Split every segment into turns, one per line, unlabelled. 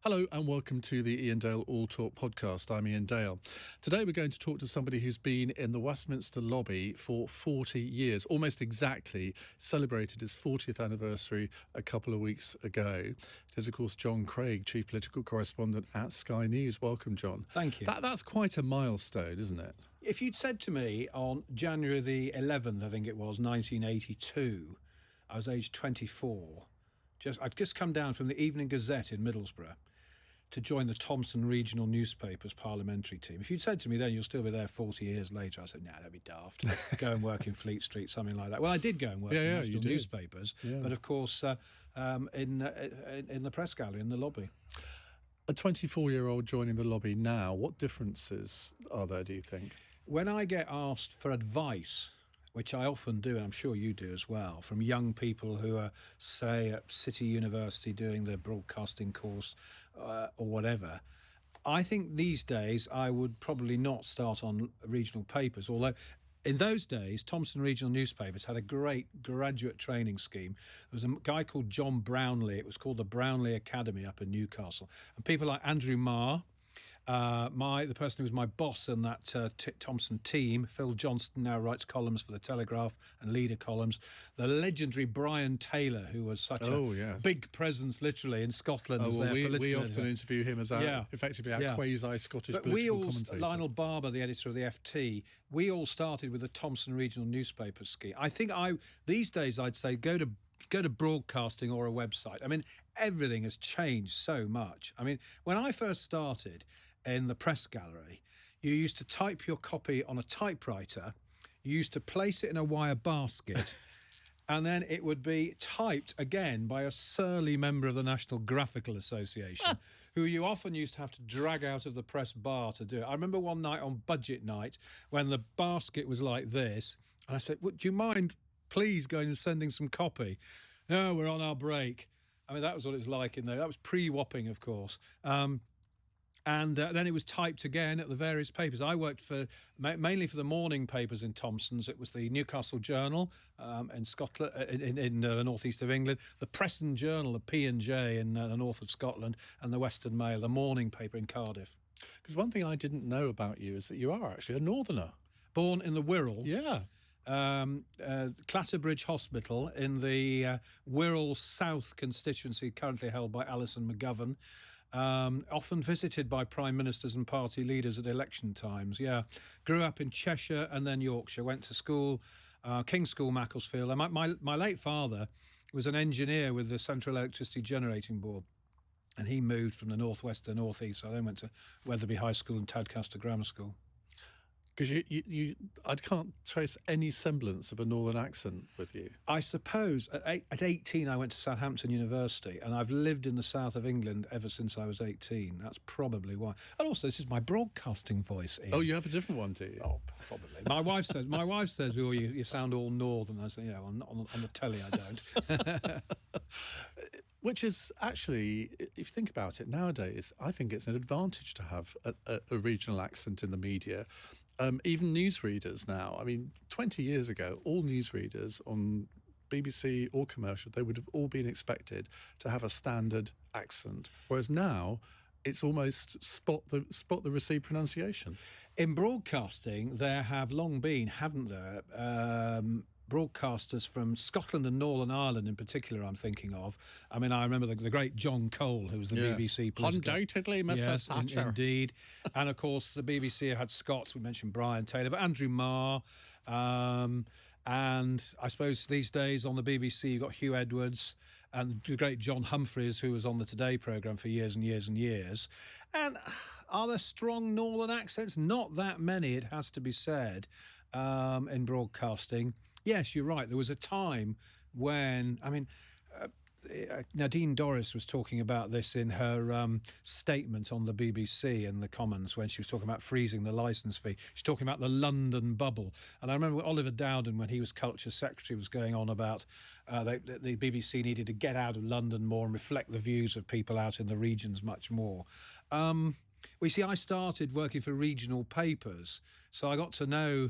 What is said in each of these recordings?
Hello and welcome to the Iain Dale All Talk podcast. I'm Iain Dale. Today we're going to talk to somebody who's been in the Westminster lobby for 40 years, almost exactly, celebrated his 40th anniversary a couple of weeks ago. It is, of course, John Craig, Chief Political Correspondent at Sky News. Welcome, John.
Thank you.
That's quite a milestone, isn't it?
If you'd said to me on January the 11th, I think it was, 1982, I was aged 24, I'd just come down from the Evening Gazette in Middlesbrough to join the Thomson Regional Newspaper's parliamentary team. If you'd said to me then, you'll still be there 40 years later, I said, nah, don't be daft. Go and work in Fleet Street, something like that. Well, I did go and work in national newspapers, but of course in the press gallery, in the lobby.
A 24-year-old joining the lobby now, what differences are there, do you think?
When I get asked for advice, which I often do, and I'm sure you do as well, from young people who are, say, at City University doing their broadcasting course or whatever, I think these days I would probably not start on regional papers, although in those days, Thomson Regional Newspapers had a great graduate training scheme. There was a guy called John Brownlee. It was called the Brownlee Academy up in Newcastle. And people like Andrew Marr, the person who was my boss in that Thomson team, Phil Johnston, now writes columns for the Telegraph and leader columns. The legendary Brian Taylor, who was such a big presence, literally, in Scotland.
We often interview him as effectively our quasi-Scottish political commentator.
Lionel Barber, the editor of the FT, we all started with the Thomson Regional Newspaper scheme. I think these days I'd say go to broadcasting or a website. I mean, everything has changed so much. I mean, when I first started in the press gallery, you used to type your copy on a typewriter, you used to place it in a wire basket, and then it would be typed again by a surly member of the National Graphical Association, who you often used to have to drag out of the press bar to do it. I remember one night on budget night when the basket was like this, and I said, do you mind please going and sending some copy? No, we're on our break. I mean, that was what it was like in there. That was pre-whopping, of course. And then it was typed again at the various papers. I worked mainly for the morning papers in Thomson's. It was the Newcastle Journal in Scotland, in the northeast of England, the Preston Journal, the P&J in the north of Scotland, and the Western Mail, the morning paper in Cardiff.
Because one thing I didn't know about you is that you are actually a northerner.
Born in the Wirral.
Yeah.
Clatterbridge Hospital in the Wirral South constituency, currently held by Alison McGovern. Often visited by prime ministers and party leaders at election times. Yeah, grew up in Cheshire and then Yorkshire. Went to school, King's School, Macclesfield. And my late father was an engineer with the Central Electricity Generating Board, and he moved from the northwest to northeast. So I then went to Wetherby High School and Tadcaster Grammar School.
Because I can't trace any semblance of a northern accent with you.
I suppose at 18 I went to Southampton University, and I've lived in the south of England ever since I was 18. That's probably why. And also, this is my broadcasting voice, Ian.
Oh, you have a different one, do you?
Oh, probably. My wife says, oh, you sound all northern. I say, on the telly I don't.
Which is actually, if you think about it nowadays, I think it's an advantage to have a regional accent in the media. Even newsreaders now, I mean, 20 years ago, all newsreaders on BBC or commercial, they would have all been expected to have a standard accent. Whereas now, it's almost spot the received pronunciation.
In broadcasting, there have long been, haven't there, broadcasters from Scotland and Northern Ireland in particular, I'm thinking of. I mean, I remember the great John Cole, who was the BBC political...
Undoubtedly, Mrs. Thatcher.
Indeed. And, of course, the BBC had Scots. We mentioned Brian Taylor, but Andrew Marr. And I suppose these days on the BBC, you've got Hugh Edwards and the great John Humphreys, who was on the Today programme for years and years and years. And are there strong northern accents? Not that many, it has to be said, in broadcasting. Yes, you're right. There was a time when, Nadine Dorries was talking about this in her statement on the BBC in the Commons when she was talking about freezing the licence fee. She's talking about the London bubble. And I remember Oliver Dowden, when he was Culture Secretary, was going on about the BBC needed to get out of London more and reflect the views of people out in the regions much more. Well, you see, I started working for regional papers, so I got to know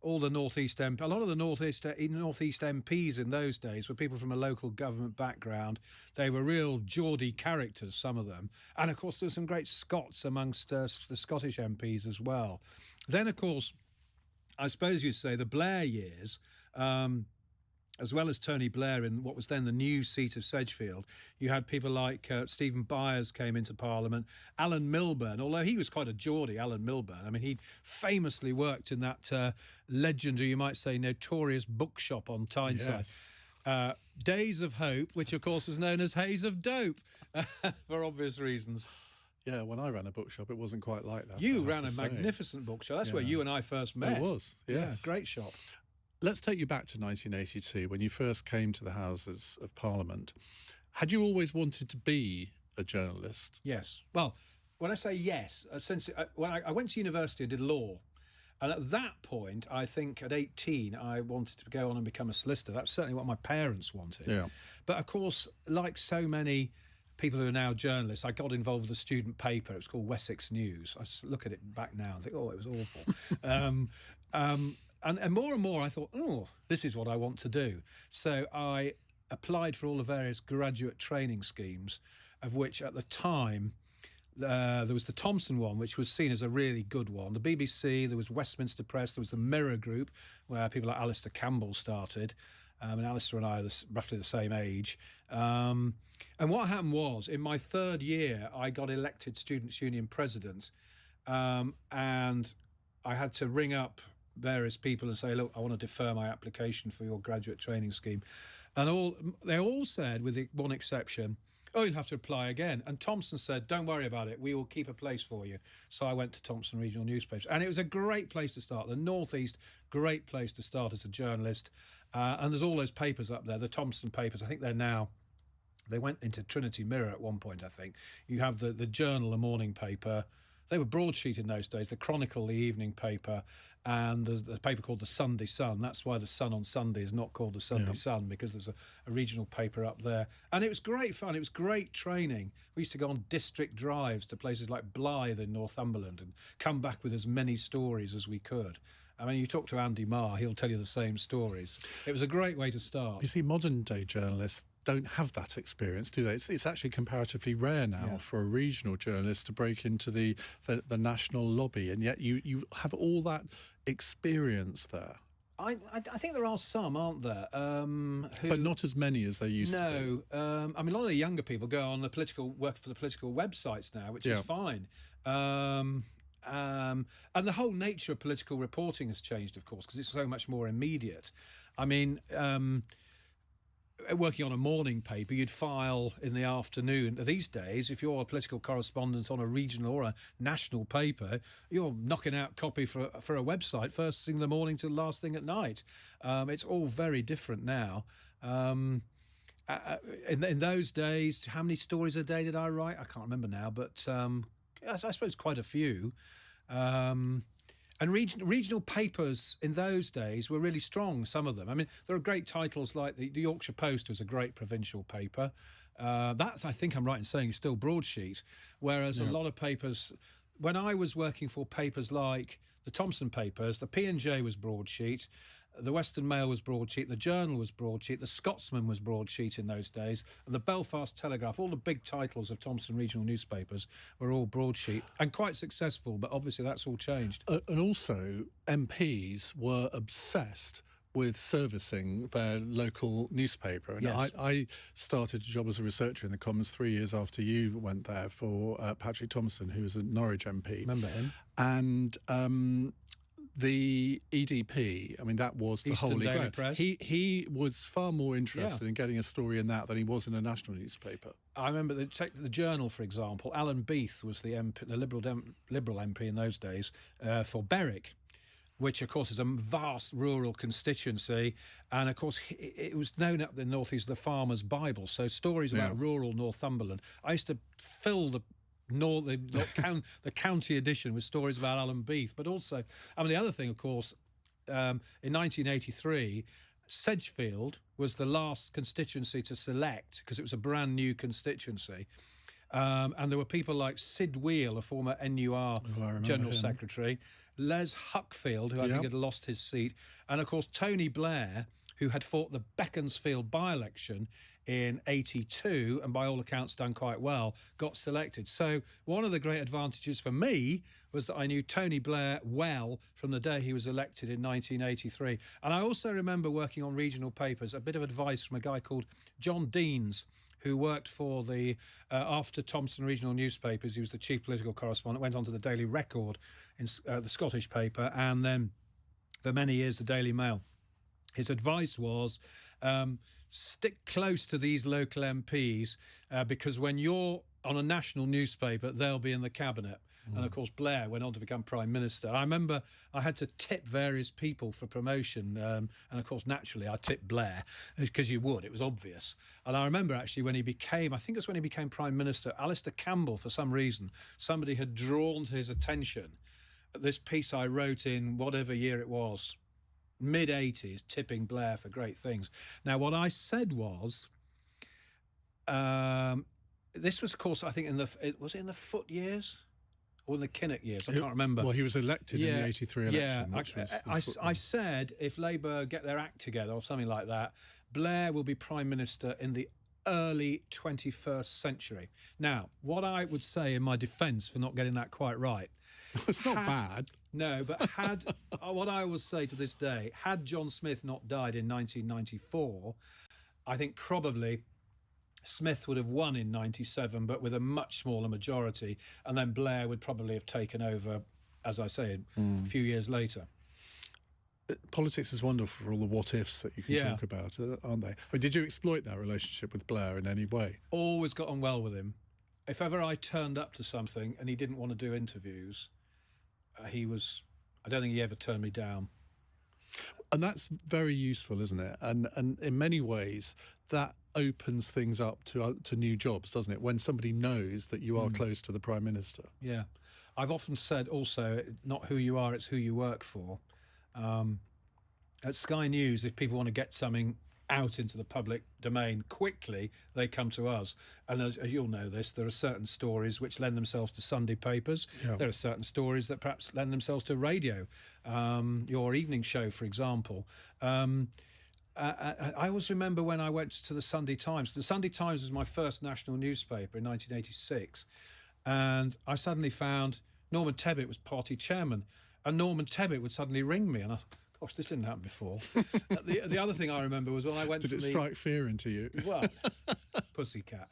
all the Northeast a lot of the Northeast MPs in those days were people from a local government background. They were real Geordie characters, some of them. And, of course, there were some great Scots amongst the Scottish MPs as well. Then, of course, I suppose you'd say the Blair years, as well as Tony Blair in what was then the new seat of Sedgefield, you had people like Stephen Byers came into Parliament, Alan Milburn, although he was quite a Geordie, Alan Milburn. I mean, he famously worked in that legendary, you might say, notorious bookshop on Tyneside.
Yes.
Days of Hope, which, of course, was known as Haze of Dope, for obvious reasons.
Yeah, when I ran a bookshop, it wasn't quite like that.
You ran a magnificent bookshop. That's where you and I first met.
It was, yes.
Yeah, great shop.
Let's take you back to 1982, when you first came to the Houses of Parliament. Had you always wanted to be a journalist?
Yes. Well, when I say yes, when I went to university and did law, and at that point, I think at 18, I wanted to go on and become a solicitor. That's certainly what my parents wanted.
Yeah.
But of course, like so many people who are now journalists, I got involved with a student paper. It was called Wessex News. I look at it back now and think, oh, it was awful. And more I thought, oh, this is what I want to do. So I applied for all the various graduate training schemes, of which at the time there was the Thomson one, which was seen as a really good one. The BBC, there was Westminster Press, there was the Mirror Group, where people like Alistair Campbell started. And Alistair and I are roughly the same age. And what happened was, in my third year, I got elected Students' Union president. And I had to ring up various people and say, look, I want to defer my application for your graduate training scheme. And they all said, with one exception, oh, you'll have to apply again. And Thomson said, don't worry about it, we will keep a place for you. So I went to Thomson Regional Newspapers, and it was a great place to start. The North East, great place to start as a journalist. And there's all those papers up there, the Thomson papers. I think they went into Trinity Mirror at one point, I think. You have the Journal, the morning paper. They were broadsheet in those days, the Chronicle, the evening paper, and there's a paper called the Sunday Sun. That's why the Sun on Sunday is not called the Sunday Sun, because there's a regional paper up there. And it was great fun. It was great training. We used to go on district drives to places like Blythe in Northumberland and come back with as many stories as we could. I mean, you talk to Andy Marr, he'll tell you the same stories. It was a great way to start.
You see, modern-day journalists don't have that experience, do they? It's actually comparatively rare now for a regional journalist to break into the national lobby, and yet you have all that experience there.
I think there are some, aren't there?
But not as many as they used to be.
No. I mean, a lot of the younger people go on work for the political websites now, which is fine. And the whole nature of political reporting has changed, of course, because it's so much more immediate. I mean, working on a morning paper, you'd file in the afternoon. These days, if you're a political correspondent on a regional or a national paper, you're knocking out copy for a website first thing in the morning to last thing at night. It's all very different now. In those days, how many stories a day did I write? I can't remember now, but I suppose quite a few. And regional papers in those days were really strong, some of them. I mean, there are great titles like the Yorkshire Post was a great provincial paper. That, I think I'm right in saying, is still broadsheet, whereas a lot of papers, when I was working for papers like the Thomson papers, the P&J was broadsheet, the Western Mail was broadsheet, the Journal was broadsheet, the Scotsman was broadsheet in those days, and the Belfast Telegraph, all the big titles of Thomson regional newspapers were all broadsheet and quite successful, but obviously that's all changed.
And also, MPs were obsessed with servicing their local newspaper. And I started a job as a researcher in the Commons 3 years after you went there for Patrick Thompson, who was a Norwich MP.
Remember him?
And the EDP, I mean, that was the
Eastern
Holy
Daily
Grail.
Press.
He was far more interested in getting a story in that than he was in a national newspaper.
I remember, take the Journal, for example. Alan Beath was the MP, the Liberal MP in those days for Berwick, which, of course, is a vast rural constituency. And, of course, it was known up the North East as the Farmer's Bible. So stories about rural Northumberland. I used to fill the county edition with stories about Alan Beath. But also, I mean, the other thing, of course, in 1983, Sedgefield was the last constituency to select, because it was a brand new constituency. And there were people like Sid Wheel, a former NUR General Secretary, Les Huckfield, who I think had lost his seat, and of course Tony Blair, who had fought the Beaconsfield by-election in '82 and by all accounts done quite well, got selected. So one of the great advantages for me was that I knew Tony Blair well from the day he was elected in 1983. And I also remember working on regional papers, a bit of advice from a guy called John Deans, who worked for the, after Thomson Regional Newspapers, he was the chief political correspondent, went on to the Daily Record, in the Scottish paper, and then for many years the Daily Mail. His advice was stick close to these local MPs because when you're on a national newspaper, they'll be in the cabinet. And of course, Blair went on to become Prime Minister. I remember I had to tip various people for promotion. And of course, naturally, I tipped Blair because you would. It was obvious. And I remember actually when he became, I think it's when he became Prime Minister, Alistair Campbell, for some reason, somebody had drawn to his attention this piece I wrote in whatever year it was, mid-'80s, tipping Blair for great things. Now, what I said was, this was, of course, I think was it in the Foot years or in the Kinnock years? I can't remember.
Well, he was elected in the '83 election.
I said if Labour get their act together or something like that, Blair will be Prime Minister in the early 21st century. Now, what I would say in my defence for not getting that quite right,
it's not bad.
No, but what I always say to this day, had John Smith not died in 1994, I think probably Smith would have won in 97, but with a much smaller majority, and then Blair would probably have taken over, as I say, a few years later.
Politics is wonderful for all the what-ifs that you can talk about, aren't they? But did you exploit that relationship with Blair in any way?
Always got on well with him. If ever I turned up to something and he didn't want to do interviews, I don't think he ever turned me down.
And that's very useful, isn't it? And in many ways, that opens things up to new jobs, doesn't it? When somebody knows that you are close to the Prime Minister. Yeah.
I've often said also, not who you are, it's who you work for. At Sky News, if people want to get something out into the public domain quickly, they come to us. And as you'll know this, there are certain stories which lend themselves to Sunday papers. Yeah. There are certain stories that perhaps lend themselves to radio. Your evening show, for example. I always remember when I went to the Sunday Times. The Sunday Times was my first national newspaper in 1986. And I suddenly found Norman Tebbit was party chairman. And Norman Tebbit would suddenly ring me, and I thought, gosh, this didn't happen before. The other thing I remember was when I went.
Did it strike fear into you?
Well, pussycat.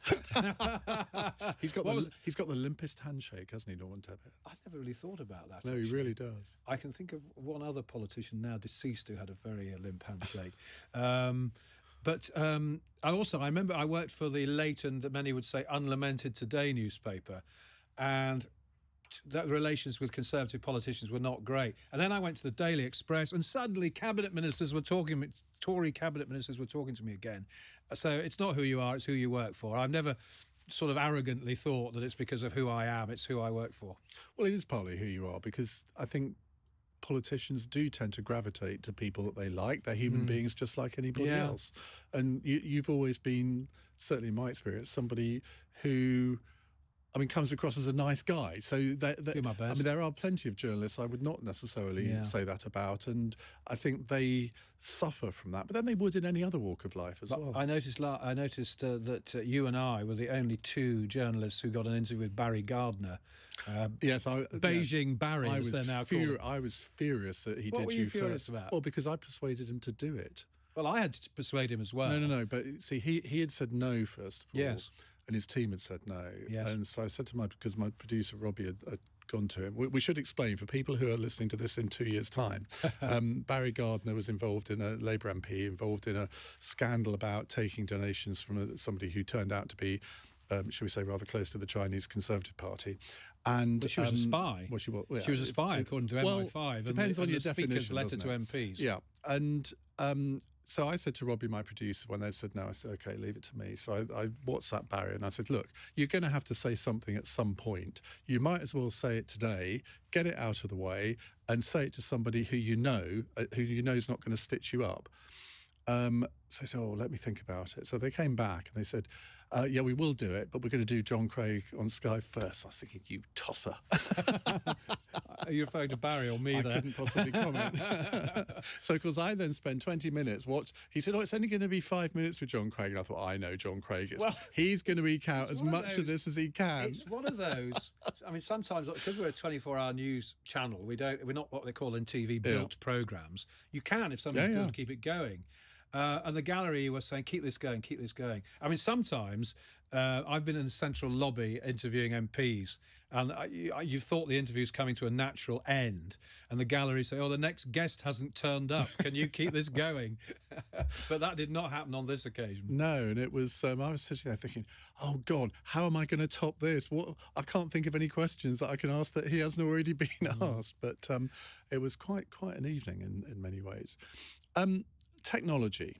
He's got the limpest handshake, hasn't he, Norman Tebbit?
I never really thought about that.
No,
actually.
He really does.
I can think of one other politician now deceased who had a very limp handshake. But I remember I worked for the late and many would say unlamented Today newspaper, and that relations with Conservative politicians were not great. And then I went to the Daily Express, and suddenly Tory cabinet ministers were talking to me again. So it's not who you are, it's who you work for. I've never sort of arrogantly thought that it's because of who I am, it's who I work for.
Well, it is partly who you are, because I think politicians do tend to gravitate to people that they like. They're human beings just like anybody else. And you've always been, certainly in my experience, somebody who, comes across as a nice guy. So
do my best.
There are plenty of journalists I would not necessarily say that about, and I think they suffer from that. But then they would in any other walk of life as well.
I noticed that you and I were the only two journalists who got an interview with Barry Gardner. Beijing Barry, as they're now called.
I was furious that he did you first.
What were you furious about?
Well, because I persuaded him to do it.
Well, I had to persuade him as well.
No. But see, he had said no first of all.
Yes.
And his team had said no.
Yes.
And so I said to because my producer, Robbie, had gone to him. We should explain, for people who are listening to this in 2 years' time, Barry Gardner was involved in a Labour MP, involved in a scandal about taking donations from somebody who turned out to be, shall we say, rather close to the Chinese Conservative Party. And
she was a spy.
Well, she was. Yeah,
she was a spy, according to MI5.
Depends on your definition.
Letter to MPs.
Yeah, and so I said to Robbie, my producer, when they said no, I said, okay, leave it to me. So I WhatsApped Barry and I said, look, you're going to have to say something at some point. You might as well say it today, get it out of the way, and say it to somebody who you know is not going to stitch you up. So I said, let me think about it. So they came back and they said, Yeah, we will do it, but we're going to do John Craig on Sky first. I was thinking, you tosser.
Are you referring to Barry or me
I
there?
couldn't possibly comment. So, of course, I then spent 20 minutes. He said, it's only going to be 5 minutes with John Craig. And I thought, I know John Craig is.
Well,
he's going to eke out as much of this as he can.
It's one of those. I mean, sometimes, because we're a 24-hour news channel, we're not what they call in TV built programmes. You can, if something's good, keep it going. And the gallery was saying, keep this going, keep this going. I mean, sometimes I've been in the central lobby interviewing MPs, and you thought the interview's coming to a natural end, and the gallery say, the next guest hasn't turned up. Can you keep this going? But that did not happen on this occasion.
No, and it was, I was sitting there thinking, oh, God, how am I going to top this? I can't think of any questions that I can ask that he hasn't already been asked. But it was quite an evening in many ways. Technology.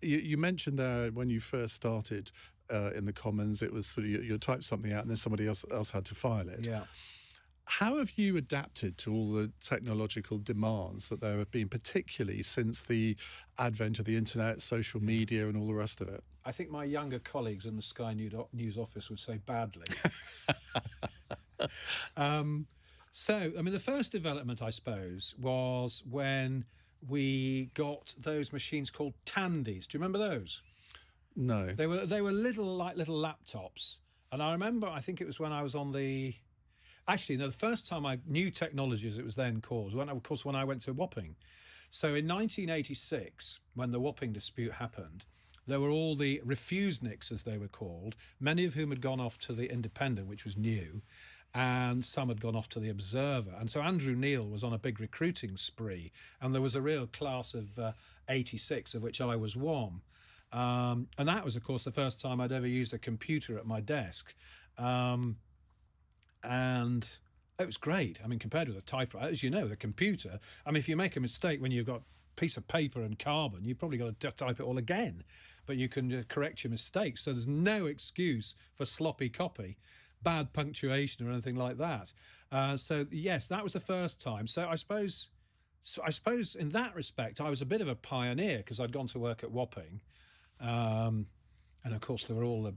You mentioned there when you first started in the Commons, it was sort of you typed something out and then somebody else had to file it.
Yeah.
How have you adapted to all the technological demands that there have been, particularly since the advent of the internet, social media, and all the rest of it?
I think my younger colleagues in the Sky News office would say badly. So, I mean, the first development, I suppose, was when we got those machines called Tandies. Do you remember those?
No.
They were little laptops. And I remember, I think it was when I was on the... Actually, no, the first time I knew technology, as it was then called, when I went to Wapping. So in 1986, when the Wapping dispute happened, there were all the refuseniks, as they were called, many of whom had gone off to the Independent, which was new, and some had gone off to the Observer. And so Andrew Neil was on a big recruiting spree, and there was a real class of 86, of which I was one. And that was, of course, the first time I'd ever used a computer at my desk. And it was great. I mean, compared with a typewriter, as you know, the computer, I mean, if you make a mistake when you've got a piece of paper and carbon, you've probably got to type it all again. But you can correct your mistakes. So there's no excuse for sloppy copy, bad punctuation or anything like that. So, yes, that was the first time. So I suppose in that respect, I was a bit of a pioneer because I'd gone to work at Wapping. And, of course, there were all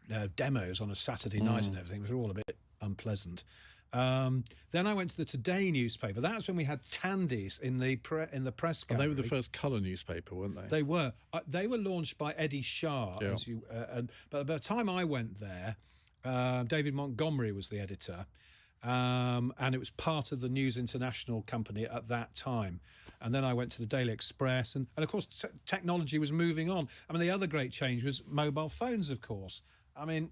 the demos on a Saturday night and everything. It was all a bit unpleasant. Then I went to the Today newspaper. That's when we had Tandies in the press gallery.
And they were the first colour newspaper, weren't they?
They were. They were launched by Eddie Shah.
Yeah.
But by the time I went there, David Montgomery was the editor. And it was part of the News International company at that time. And then I went to the Daily Express. And of course, technology was moving on. I mean, the other great change was mobile phones, of course. I mean,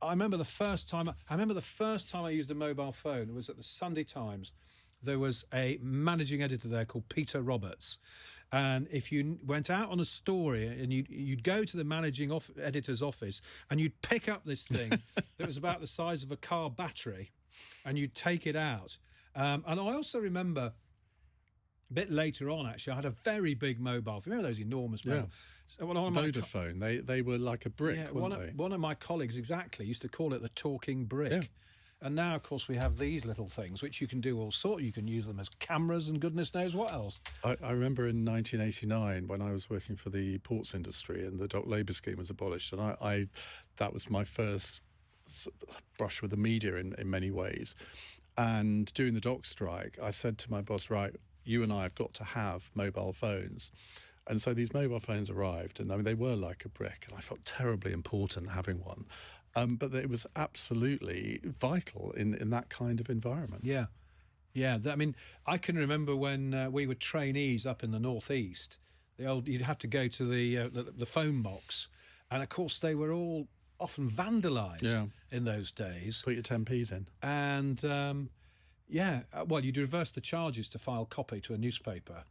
I remember the first time I used a mobile phone. It was at the Sunday Times. There was a managing editor there called Peter Roberts. And if you went out on a story and you'd go to the managing editor's office and you'd pick up this thing that was about the size of a car battery and you'd take it out. And I also remember a bit later on, actually, I had a very big mobile phone. Remember those enormous mobile? So
Vodafone, they were like a brick, weren't they?
One of my colleagues exactly used to call it the talking brick. Yeah. And now, of course, we have these little things, which you can do all sorts. You can use them as cameras and goodness knows what else.
I remember in 1989 when I was working for the ports industry and the dock labour scheme was abolished, and that was my first brush with the media in many ways. And during the dock strike, I said to my boss, right, you and I have got to have mobile phones. And so these mobile phones arrived, and I mean, they were like a brick, and I felt terribly important having one. But it was absolutely vital in that kind of environment.
Yeah. I mean, I can remember when we were trainees up in the northeast. You'd have to go to the phone box, and of course they were all often vandalised in those days.
Put your 10p's in.
And well, you'd reverse the charges to file copy to a newspaper,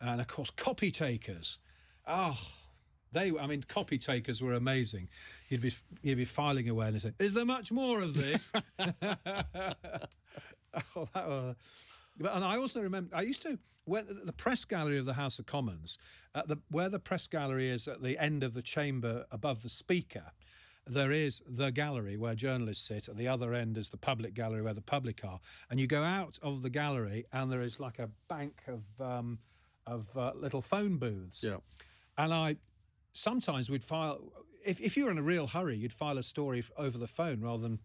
and of course copy takers. Copy takers were amazing. You'd be filing away and say, "Is there much more of this?" And I also remember I used to when the press gallery of the House of Commons, where the press gallery is at the end of the chamber above the Speaker. There is the gallery where journalists sit. At the other end is the public gallery where the public are. And you go out of the gallery, and there is like a bank of little phone booths.
Yeah.
And sometimes we'd file, if you were in a real hurry, you'd file a story over the phone rather than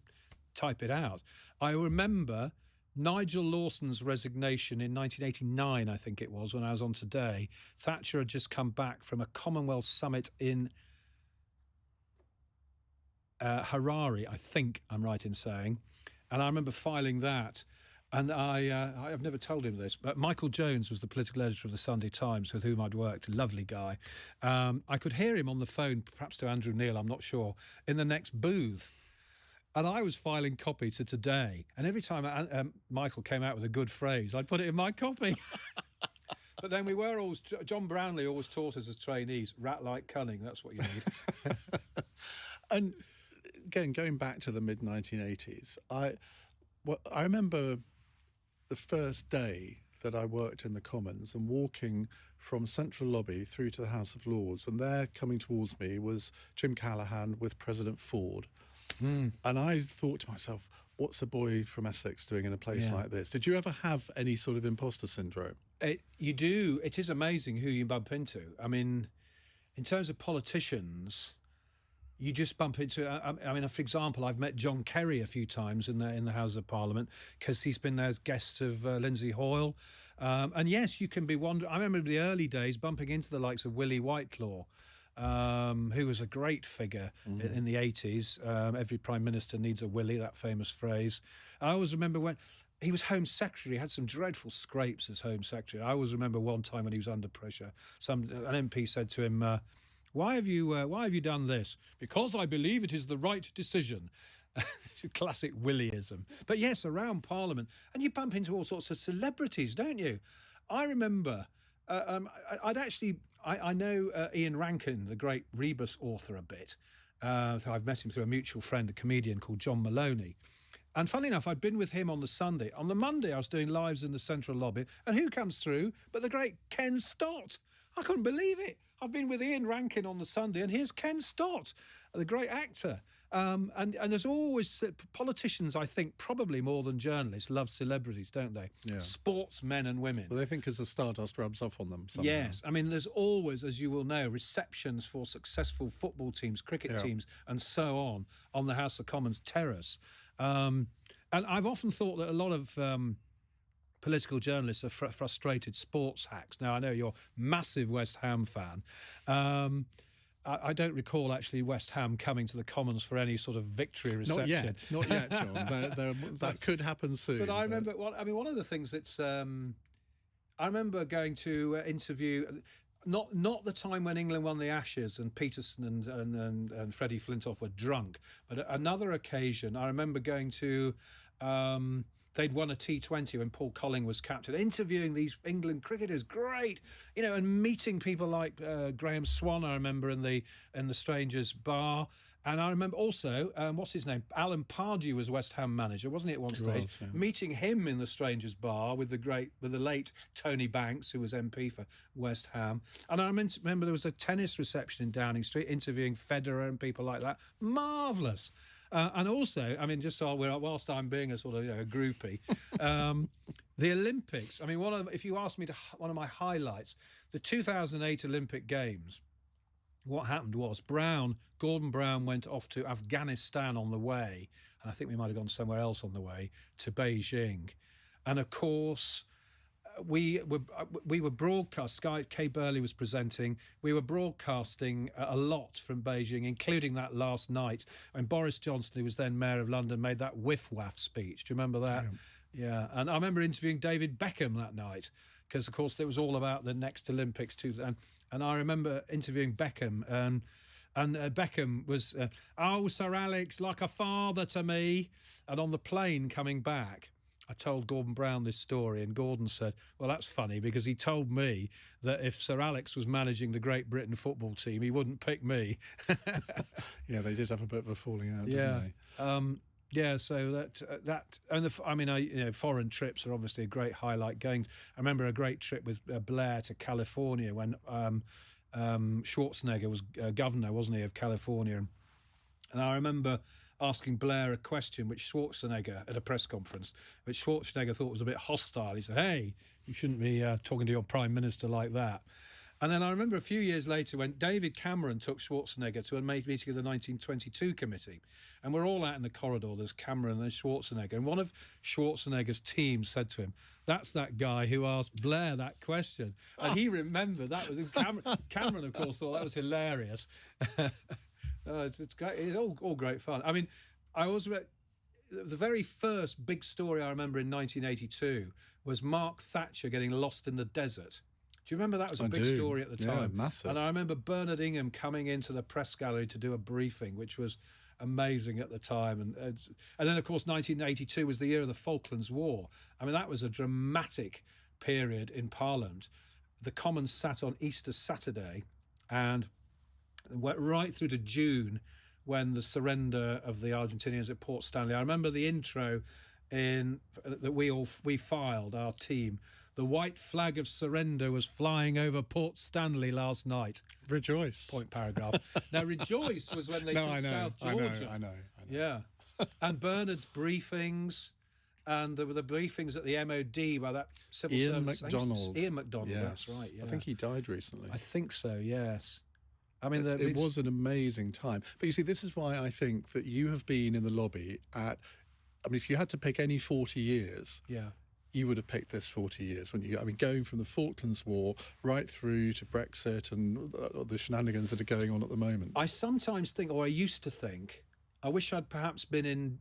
type it out. I remember Nigel Lawson's resignation in 1989, I think it was, when I was on Today. Thatcher had just come back from a Commonwealth summit in Harare, I think I'm right in saying. And I remember filing that. And I've never told him this, but Michael Jones was the political editor of the Sunday Times with whom I'd worked, a lovely guy. I could hear him on the phone, perhaps to Andrew Neil, I'm not sure, in the next booth. And I was filing copy to Today. And every time Michael came out with a good phrase, I'd put it in my copy. But then we were always, John Brownlee always taught us as trainees, rat like cunning, that's what you need.
And again, going back to the mid-1980s, I remember the first day that I worked in the Commons and walking from Central Lobby through to the House of Lords, and there coming towards me was Jim Callaghan with President Ford. And I thought to myself, what's a boy from Essex doing in a place like this? Did you ever have any sort of imposter syndrome?
You do. It is amazing who you bump into. I mean, in terms of politicians, you just bump into. I mean, for example, I've met John Kerry a few times in the House of Parliament because he's been there as guests of Lindsay Hoyle. And yes, you can be wondering. I remember the early days bumping into the likes of Willie Whitelaw, who was a great figure in the 80s. Every Prime Minister needs a Willie, that famous phrase. I always remember when he was Home Secretary, he had some dreadful scrapes as Home Secretary. I always remember one time when he was under pressure. An MP said to him, why have you done this? Because I believe it is the right decision. Classic Willieism. But yes, around Parliament, and you bump into all sorts of celebrities, don't you? I remember, I know Ian Rankin, the great Rebus author, a bit. So I've met him through a mutual friend, a comedian called John Maloney. And funnily enough, I'd been with him on the Sunday. On the Monday, I was doing lives in the Central Lobby, and who comes through but the great Ken Stott? I couldn't believe it. I've been with Ian Rankin on the Sunday, and here's Ken Stott, the great actor. And there's always politicians, I think, probably more than journalists, love celebrities, don't they?
Yeah.
Sportsmen and women.
Well, they think as the stardust rubs off on them somehow.
Yes. I mean, there's always, as you will know, receptions for successful football teams, cricket teams, and so on the House of Commons terrace. And I've often thought that a lot of political journalists are frustrated sports hacks. Now, I know you're a massive West Ham fan. I don't recall actually West Ham coming to the Commons for any sort of victory reception.
Not yet, John. That could happen soon.
But I remember, one of the things that's, I remember going to interview, not the time when England won the Ashes and Peterson and Freddie Flintoff were drunk, but another occasion. I remember going to. They'd won a T20 when Paul Colling was captain, interviewing these England cricketers, great, and meeting people like Graham Swan, I remember, in the Strangers Bar. And I remember also, what's his name? Alan Pardew was West Ham manager, wasn't he, at one stage? Yeah. Meeting him in the Strangers Bar with the late Tony Banks, who was MP for West Ham. And I remember there was a tennis reception in Downing Street, interviewing Federer and people like that. Marvellous. And also, I mean, just so whilst I'm being a sort of a groupie, the Olympics. I mean, if you asked me one of my highlights, the 2008 Olympic Games. What happened was Gordon Brown went off to Afghanistan on the way, and I think we might have gone somewhere else on the way to Beijing, and of course. We were broadcast. Kay Burley was presenting. We were broadcasting a lot from Beijing, including that last night when Boris Johnson, who was then Mayor of London, made that whiff-waff speech. Do you remember that? Yeah. And I remember interviewing David Beckham that night because, of course, it was all about the next Olympics too. And I remember interviewing Beckham and Beckham was, oh, Sir Alex, like a father to me. And on the plane coming back, I told Gordon Brown this story, and Gordon said, well, that's funny because he told me that if Sir Alex was managing the Great Britain football team, he wouldn't pick me.
Yeah, they did have a bit of a falling out, didn't they?
So foreign trips are obviously a great highlight. I remember a great trip with Blair to California when Schwarzenegger was governor, wasn't he, of California. And I remember asking Blair a question which Schwarzenegger, at a press conference, which Schwarzenegger thought was a bit hostile. He said, hey, you shouldn't be talking to your Prime Minister like that. And then I remember a few years later when David Cameron took Schwarzenegger to a meeting of the 1922 committee. And we're all out in the corridor, there's Cameron and Schwarzenegger. And one of Schwarzenegger's team said to him, "That's that guy who asked Blair that question." And he remembered that was Cameron, of course, thought that was hilarious. It's great. It's all great fun. I mean, I always the very first big story I remember in 1982 was Mark Thatcher getting lost in the desert. Do you remember that was a big story at the time?
Yeah, massive.
And I remember Bernard Ingham coming into the press gallery to do a briefing, which was amazing at the time. And then, of course, 1982 was the year of the Falklands War. I mean, that was a dramatic period in Parliament. The Commons sat on Easter Saturday and went right through to June when the surrender of the Argentinians at Port Stanley. I remember the intro that we filed, our team. "The white flag of surrender was flying over Port Stanley last night."
Rejoice.
Point paragraph. Now, rejoice was when they took South Georgia.
I know.
Yeah. And Bernard's briefings, and there were the briefings at the MOD by that civil service. Ian MacDonald,
yes.
That's right. Yeah.
I think he died recently.
I think so, yes. I mean,
it was an amazing time. But you see, this is why I think that you have been in the lobby at, I mean, if you had to pick any 40 years, you would have picked this 40 years, wouldn't you? I mean, going from the Falklands War right through to Brexit and the shenanigans that are going on at the moment.
I sometimes think, or I used to think, I wish I'd perhaps been in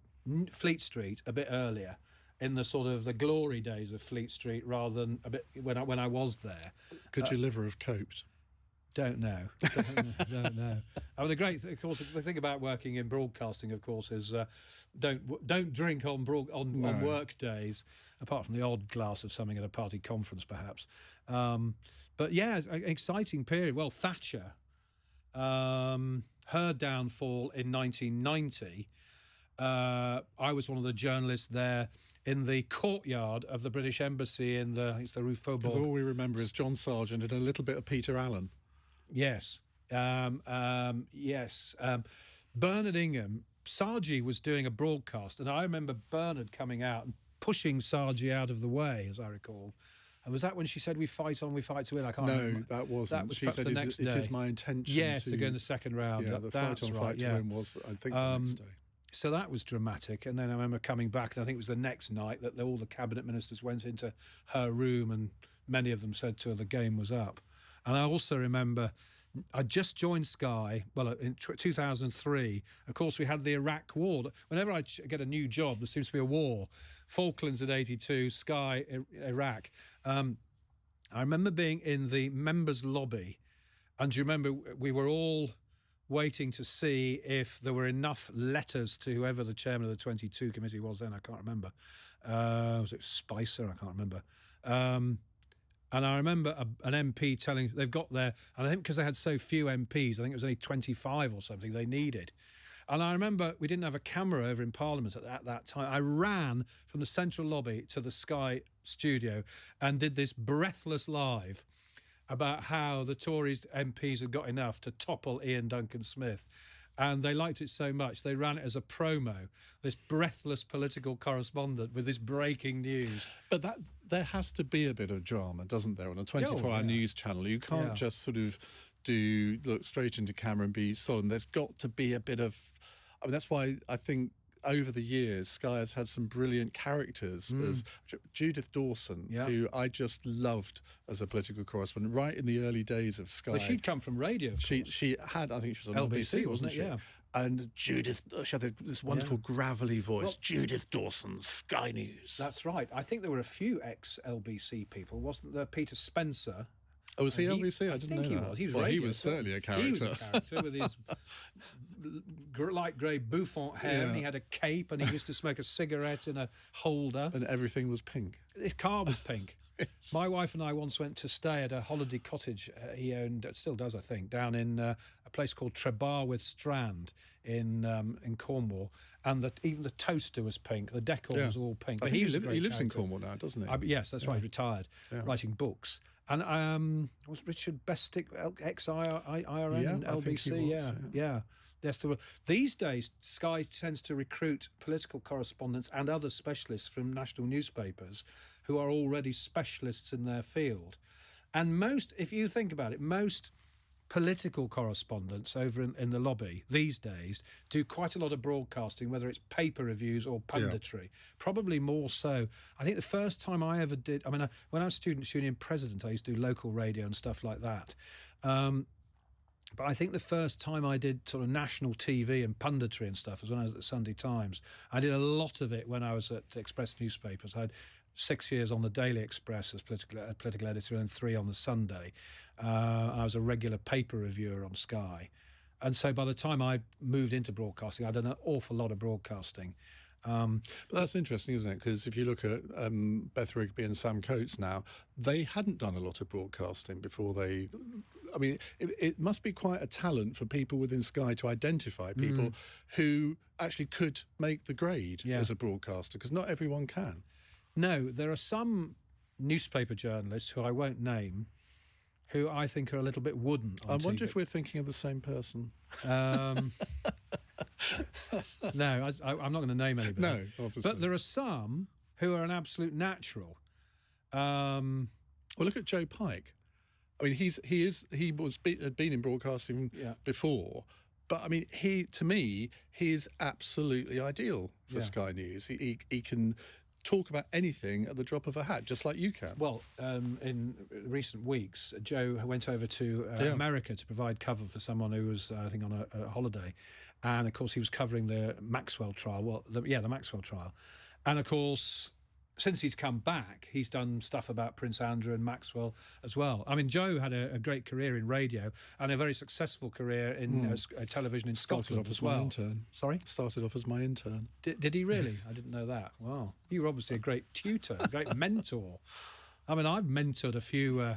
Fleet Street a bit earlier, in the sort of the glory days of Fleet Street, rather than a bit when I was there.
Could your liver have coped?
Don't know. Don't know. I mean, of course, the thing about working in broadcasting, of course, is don't drink on work days, apart from the odd glass of something at a party conference, perhaps. But yeah, an exciting period. Well, Thatcher, her downfall in 1990. I was one of the journalists there in the courtyard of the British Embassy in the Rue Faubourg.
Because all we remember is John Sargent and a little bit of Peter Allen.
Yes. Yes. Bernard Ingham, Sargi was doing a broadcast, and I remember Bernard coming out and pushing Sargi out of the way, as I recall. And was that when she said, we fight on, we fight to win? I can't remember.
No, that wasn't.
That was
she said, it is my intention
to go in the second round.
Yeah, the fight on, fight to win was, I think, the next day.
So that was dramatic. And then I remember coming back, and I think it was the next night that all the cabinet ministers went into her room, and many of them said to her the game was up. And I also remember I just joined Sky, well, in 2003. Of course, we had the Iraq War. Whenever I get a new job, there seems to be a war. Falklands at 82, Sky, Iraq. I remember being in the members' lobby, and do you remember we were all waiting to see if there were enough letters to whoever the chairman of the 22 committee was then. I can't remember. Was it Spicer? I can't remember. And I remember an MP telling, they've got there, and I think because they had so few MPs, I think it was only 25 or something they needed. And I remember we didn't have a camera over in Parliament at that time. I ran from the central lobby to the Sky studio and did this breathless live about how the Tories MPs had got enough to topple Ian Duncan Smith. And they liked it so much, they ran it as a promo, this breathless political correspondent with this breaking news.
But there has to be a bit of drama, doesn't there, on a 24-hour news channel? You can't just sort of look straight into camera and be solemn. There's got to be a bit of... I mean, that's why I think over the years, Sky has had some brilliant characters, as Judith Dawson, who I just loved as a political correspondent, right in the early days of Sky.
Well, she'd come from radio, of course.
She had, I think she was on LBC, wasn't she?
Yeah.
And Judith, she had this wonderful gravelly voice. Well, Judith Dawson, Sky News.
That's right. I think there were a few ex-LBC people. Wasn't there Peter Spencer?
Oh, was he LBC? I didn't know that.
He was
well, he was certainly a character.
He was a character with his light grey bouffant hair, and he had a cape, and he used to smoke a cigarette in a holder.
And everything was pink.
His car was pink.
Yes.
My wife and I once went to stay at a holiday cottage he owned, still does, I think, down in a place called Trebarwith Strand in Cornwall, and even the toaster was pink. The decor was all pink.
I think he lives in Cornwall now, doesn't he?
Yes, that's right. He's retired, writing books. And was Richard Bestick ex-IRN LBC? Yeah. Yes, there were. These days, Sky tends to recruit political correspondents and other specialists from national newspapers who are already specialists in their field. And most, if you think about it, most political correspondents over in the lobby these days do quite a lot of broadcasting, whether it's paper reviews or punditry, probably more so. I think the first time I ever did, when I was Students' Union president, I used to do local radio and stuff like that. But I think the first time I did sort of national TV and punditry and stuff was when I was at the Sunday Times. I did a lot of it when I was at Express newspapers. I had 6 years on the Daily Express as political editor and 3 on the Sunday. I was a regular paper reviewer on Sky. And so by the time I moved into broadcasting, I'd done an awful lot of broadcasting.
But that's interesting, isn't it? Because if you look at Beth Rigby and Sam Coates now, they hadn't done a lot of broadcasting before they... I mean, it must be quite a talent for people within Sky to identify people who actually could make the grade as a broadcaster, because not everyone can.
No, there are some newspaper journalists who I won't name who I think are a little bit wooden on TV.
wonder if we're thinking of the same person.
No, I'm not going to name anybody.
No, obviously.
But there are some who are an absolute natural.
Well, look at Joe Pike. I mean, had been in broadcasting before, but I mean, to me, he is absolutely ideal for Sky News. He can talk about anything at the drop of a hat, just like you can.
Well, in recent weeks, Joe went over to America to provide cover for someone who was, I think, on a holiday. And, of course, he was covering the Maxwell trial. The Maxwell trial. And, of course, since he's come back, he's done stuff about Prince Andrew and Maxwell as well. I mean, Joe had a great career in radio and a very successful career in television in Scotland as well. Sorry?
Started off as my intern.
Did he really? I didn't know that. Wow. You were obviously a great tutor, a great mentor. I mean, I've mentored a few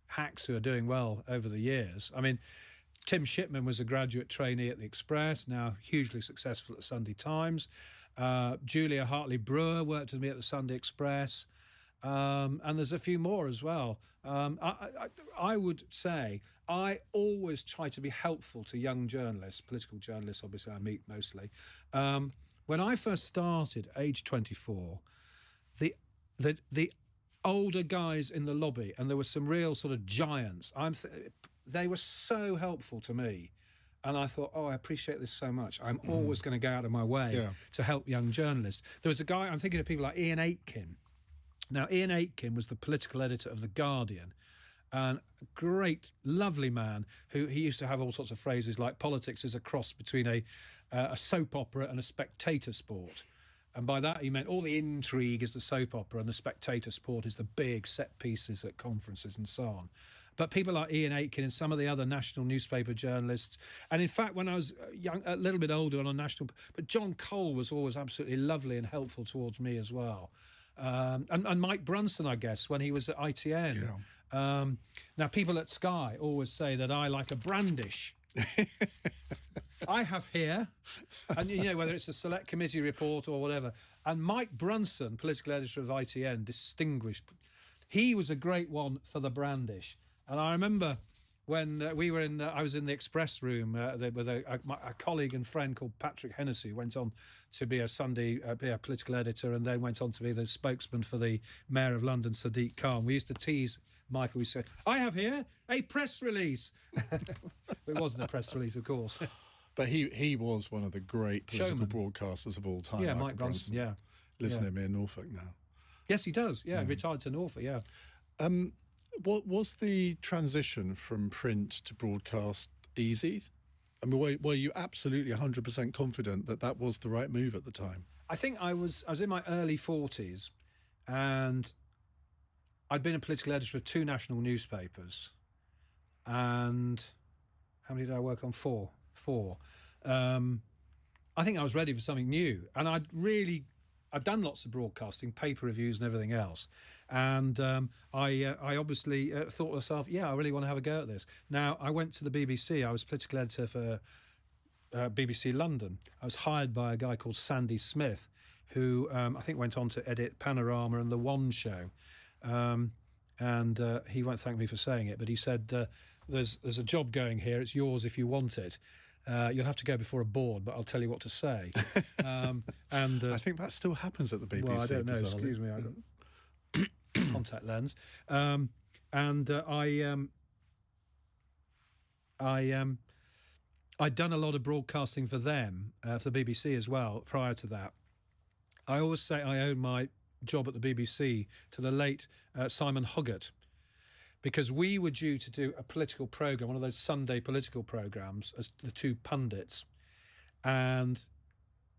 hacks who are doing well over the years. I mean, Tim Shipman was a graduate trainee at the Express, now hugely successful at the Sunday Times. Julia Hartley-Brewer worked with me at the Sunday Express. And there's a few more as well. I would say I always try to be helpful to young journalists, political journalists, obviously I meet mostly. When I first started, age 24, the older guys in the lobby, and there were some real sort of giants, they were so helpful to me. And I thought, I appreciate this so much. I'm always going to go out of my way to help young journalists. There was a guy, I'm thinking of people like Iain Aitkin. Now, Iain Aitkin was the political editor of The Guardian, and a great, lovely man who he used to have all sorts of phrases like politics is a cross between a soap opera and a spectator sport. And by that, he meant all the intrigue is the soap opera and the spectator sport is the big set pieces at conferences and so on. But people like Iain Aitkin and some of the other national newspaper journalists, and in fact, when I was young, a little bit older on a national, but John Cole was always absolutely lovely and helpful towards me as well. And Mike Brunson, I guess, when he was at ITN. Yeah. Now, people at Sky always say that I like a brandish. I have here, and you know, whether it's a select committee report or whatever, and Mike Brunson, political editor of ITN, distinguished. He was a great one for the brandish. And I remember when I was in the Express room with a colleague and friend called Patrick Hennessy, who went on to be a political editor and then went on to be the spokesman for the Mayor of London, Sadiq Khan. We used to tease Michael. We said, I have here a press release. It wasn't a press release, of course.
But he was one of the great political broadcasters of all time.
Yeah, Mike Brunson, yeah.
Lives near me in Norfolk now.
Yes, he does. Yeah, retired to Norfolk, yeah.
What was the transition from print to broadcast easy? I mean, were you absolutely 100% confident that that was the right move at the time? I
think I was in my early 40s, and I'd been a political editor of 2 national newspapers. And how many did I work on? 4. I think I was ready for something new, and I'd done lots of broadcasting, paper reviews and everything else. And I obviously thought to myself, I really want to have a go at this. Now, I went to the BBC. I was political editor for BBC London. I was hired by a guy called Sandy Smith, who I think went on to edit Panorama and The One Show. And he won't thank me for saying it, but he said, there's a job going here. It's yours if you want it. You'll have to go before a board, but I'll tell you what to say. And
I think that still happens at the BBC.
Well, I don't know.
Bizarrely.
Excuse me. I got contact lens. and I'd done a lot of broadcasting for them, for the BBC as well, prior to that. I always say I owe my job at the BBC to the late Simon Hoggart, because we were due to do a political programme, one of those Sunday political programmes, as the two pundits, and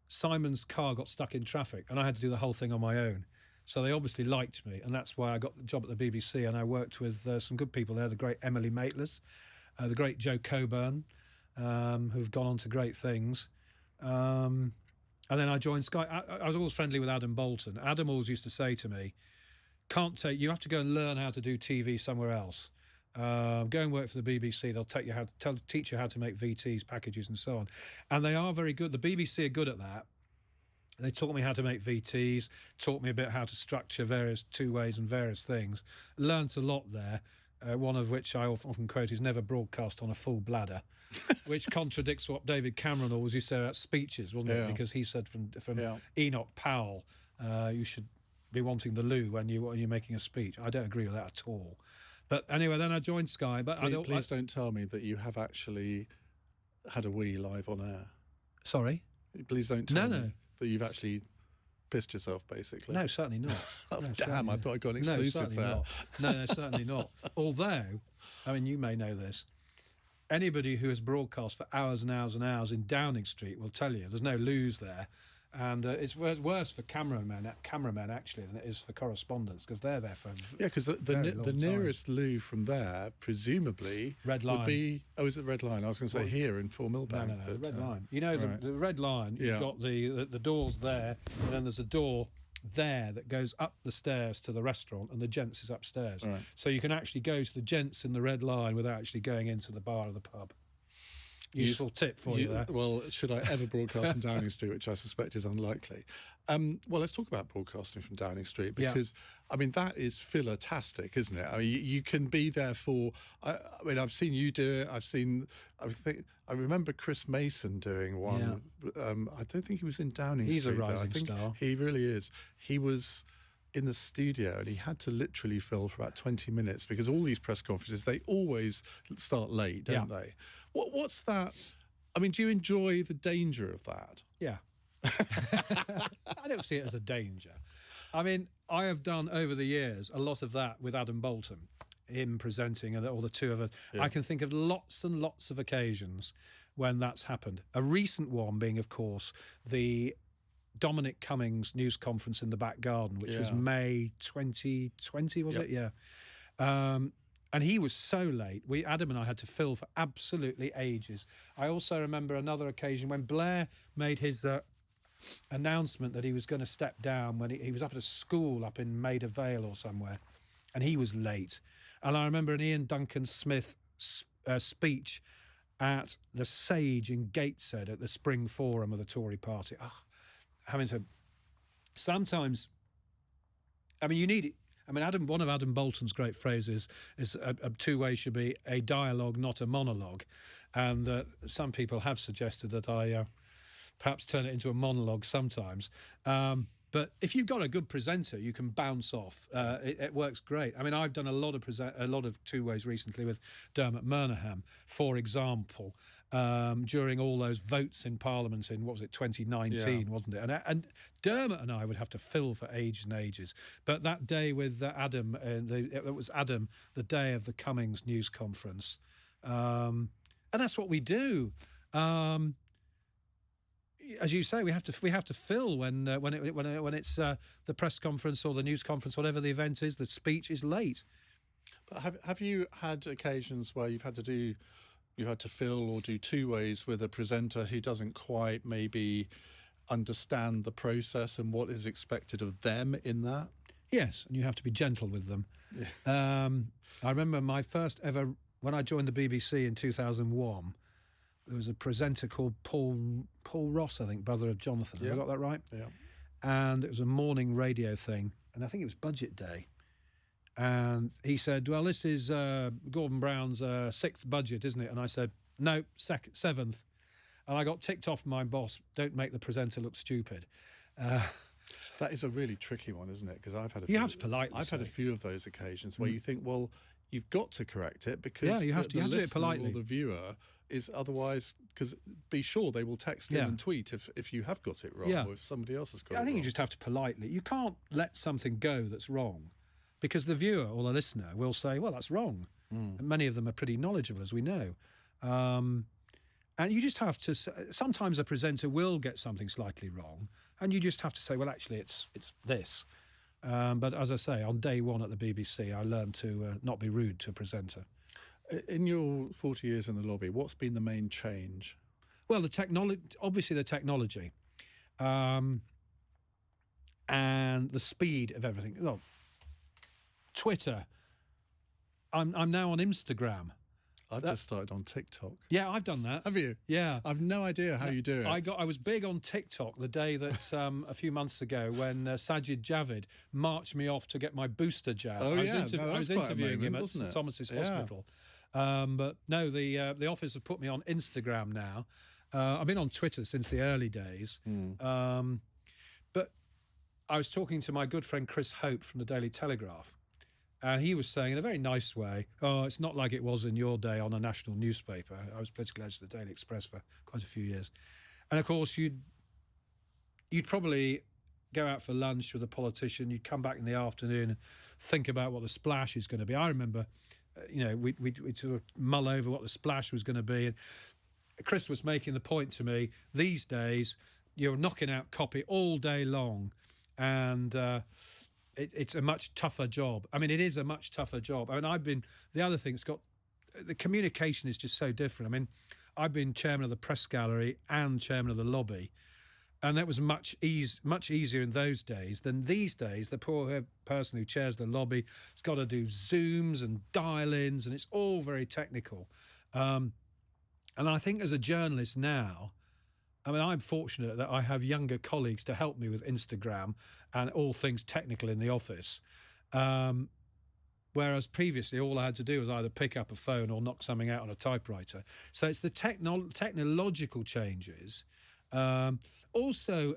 Simon's car got stuck in traffic and I had to do the whole thing on my own. So they obviously liked me, and that's why I got the job at the BBC, and I worked with some good people there, the great Emily Maitlis, the great Joe Coburn, who've gone on to great things. And then I joined Sky. I was always friendly with Adam Bolton. Adam always used to say to me, you have to go and learn how to do TV somewhere else. Go and work for the BBC. They'll teach you how to make VTs, packages and so on. And they are very good. The BBC are good at that. They taught me how to make VTs, taught me a bit how to structure various two-ways and various things. Learnt a lot there, one of which I often quote is never broadcast on a full bladder, which contradicts what David Cameron always used to say about speeches, wasn't it? Because he said from Enoch Powell, you should be wanting the loo when you're making a speech. I don't agree with that at all. But anyway, then I joined Sky. But
please don't tell me that you have actually had a wee live on air.
Sorry?
Please don't tell me that you've actually pissed yourself, basically.
No, certainly not.
Damn, I thought I got an exclusive there.
No, certainly not. Although, I mean, you may know this, anybody who has broadcast for hours and hours and hours in Downing Street will tell you there's no loos there. And it's worse for cameramen actually than it is for correspondents, because they're there for
because the nearest loo from there presumably
Red Line
would be is it Red Line? I was going to say here in Fort Millbank.
No, but, Red Line. You know the Red Line. You've got the doors there, and then there's a door there that goes up the stairs to the restaurant, and the gents is upstairs.
Right.
So you can actually go to the gents in the Red Line without actually going into the bar of the pub. Useful tip for you there.
Well, should I ever broadcast from Downing Street, which I suspect is unlikely? Well, let's talk about broadcasting from Downing Street, because, I mean, that is filler-tastic, isn't it? I mean, you can be there for... I mean, I've seen you do it. I remember Chris Mason doing one. I don't think he was in Downing Street.
He's a rising star.
He really is. He was in the studio and he had to literally fill for about 20 minutes, because all these press conferences, they always start late, don't they? What's that? I mean, do you enjoy the danger of that?
Yeah. I don't see it as a danger. I mean, I have done over the years a lot of that with Adam Bolton, him presenting, and all the two of us. I can think of lots and lots of occasions when that's happened. A recent one being, of course, the Dominic Cummings news conference in the back garden, which was May 2020, was it? Yeah. And he was so late. Adam and I had to fill for absolutely ages. I also remember another occasion when Blair made his announcement that he was going to step down when he was up at a school up in Maida Vale or somewhere, and he was late. And I remember an Ian Duncan Smith speech at the Sage in Gateshead at the Spring Forum of the Tory Party. Having to... Sometimes... I mean, you need it. I mean, one of Adam Bolton's great phrases is a two-way should be a dialogue, not a monologue. And some people have suggested that I perhaps turn it into a monologue sometimes. But if you've got a good presenter, you can bounce off. It works great. I mean, I've done a lot of two-ways recently with Dermot Murnaghan, for example, during all those votes in Parliament in, 2019, wasn't it? And Dermot and I would have to fill for ages and ages. But that day with Adam, it was Adam, the day of the Cummings news conference. And that's what we do. As you say, we have to fill when it's the press conference or the news conference, whatever the event is. The speech is late.
But have you had occasions where you've had to fill or do two ways with a presenter who doesn't quite maybe understand the process and what is expected of them in that?
Yes, and you have to be gentle with them. Yeah. I remember my first ever when I joined the BBC in 2001. There was a presenter called Paul Ross, I think, brother of Jonathan. Have I got that right?
Yeah.
And it was a morning radio thing, and I think it was Budget Day. And he said, well, this is Gordon Brown's sixth budget, isn't it? And I said, no, seventh. And I got ticked off my boss, don't make the presenter look stupid.
That is a really tricky one, isn't it? Because I've had
you have to politely
I've had a few of those occasions where you think, well, you've got to correct it because
you have to do it
listener
politely.
or the viewer is otherwise, because be sure they will text in and tweet if you have got it wrong or if somebody else has got it wrong.
I think you just have to politely. You can't let something go that's wrong, because the viewer or the listener will say, well, that's wrong. And many of them are pretty knowledgeable, as we know. And you just have to, sometimes a presenter will get something slightly wrong, and you just have to say, well, actually, it's this. But as I say, on day one at the BBC, I learned to not be rude to a presenter.
In your 40 years in the lobby, what's been the main change?
Well, obviously the technology, and the speed of everything. Well, Twitter. I'm now on Instagram.
I've just started on TikTok.
Yeah, I've done that.
Have you?
Yeah.
I've no idea how you do it.
I was big on TikTok the day that a few months ago when Sajid Javid marched me off to get my booster jab.
Oh,
I was interviewing him at St Thomas's Hospital. But no, the office have put me on Instagram now. I've been on Twitter since the early days. But I was talking to my good friend Chris Hope from the Daily Telegraph, and he was saying in a very nice way, oh, it's not like it was in your day on a national newspaper. I was political editor of the Daily Express for quite a few years. And of course, you'd probably go out for lunch with a politician, you'd come back in the afternoon and think about what the splash is going to be. I remember, we'd sort of mull over what the splash was going to be. And Chris was making the point to me, these days, you're knocking out copy all day long, and it's a much tougher job. I mean, it is a much tougher job. I mean, the other thing, the communication is just so different. I mean, I've been chairman of the press gallery and chairman of the lobby, and that was much easier in those days than these days. The poor person who chairs the lobby has got to do Zooms and dial-ins, and it's all very technical. And I think as a journalist now, I mean, I'm fortunate that I have younger colleagues to help me with Instagram and all things technical in the office. Whereas previously, all I had to do was either pick up a phone or knock something out on a typewriter. So it's the technological changes. Also,